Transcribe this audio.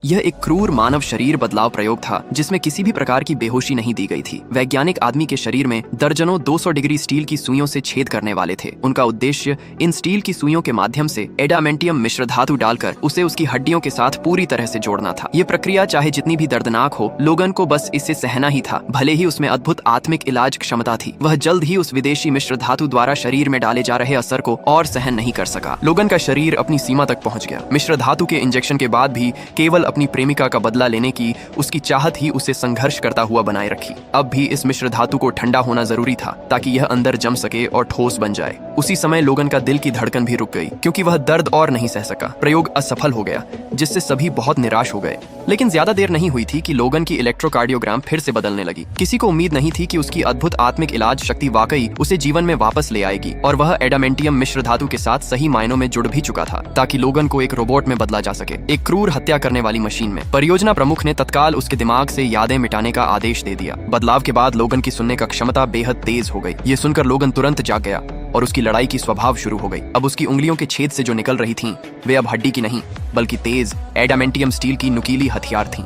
यह एक क्रूर मानव शरीर बदलाव प्रयोग था जिसमें किसी भी प्रकार की बेहोशी नहीं दी गई थी। वैज्ञानिक आदमी के शरीर में दर्जनों 200 डिग्री स्टील की सुइयों से छेद करने वाले थे। उनका उद्देश्य इन स्टील की सुइयों के माध्यम से एडामेंटियम मिश्र धातु डालकर उसे उसकी हड्डियों के साथ पूरी तरह से जोड़ना था। ये प्रक्रिया चाहे जितनी भी दर्दनाक हो, लोगन को बस इससे सहना ही था। भले ही उसमें अद्भुत आत्मिक इलाज क्षमता थी, वह जल्द ही उस विदेशी मिश्र धातु द्वारा शरीर में डाले जा रहे असर को और सहन नहीं कर सका। लोगन का शरीर अपनी सीमा तक पहुंच गया। मिश्र धातु के इंजेक्शन के बाद भी केवल अपनी प्रेमिका का बदला लेने की उसकी चाहत ही उसे संघर्ष करता हुआ बनाए रखी। अब भी इस मिश्र धातु को ठंडा होना जरूरी था ताकि यह अंदर जम सके और ठोस बन जाए। उसी समय लोगन का दिल की धड़कन भी रुक गई क्योंकि वह दर्द और नहीं सह सका। प्रयोग असफल हो गया जिससे सभी बहुत निराश हो गए। लेकिन ज्यादा देर नहीं हुई थी कि लोगन की इलेक्ट्रोकार्डियोग्राम फिर से बदलने लगी। किसी को उम्मीद नहीं थी कि उसकी अद्भुत आत्मिक इलाज शक्ति वाकई उसे जीवन में वापस ले आएगी, और वह एडामेंटियम मिश्र धातु के साथ सही मायनों में जुड़ भी चुका था ताकि लोगन को एक रोबोट में बदला जा सके, एक क्रूर हत्या करने वाली मशीन में। परियोजना प्रमुख ने तत्काल उसके दिमाग से यादें मिटाने का आदेश दे दिया। बदलाव के बाद लोगन की सुनने का क्षमता बेहद तेज हो गई। ये सुनकर लोगन तुरंत जाग गया और उसकी लड़ाई की स्वभाव शुरू हो गई। अब उसकी उंगलियों के छेद से जो निकल रही थीं, वे अब हड्डी की नहीं बल्कि तेज एडामेंटियम स्टील की नुकीली हथियार थीं।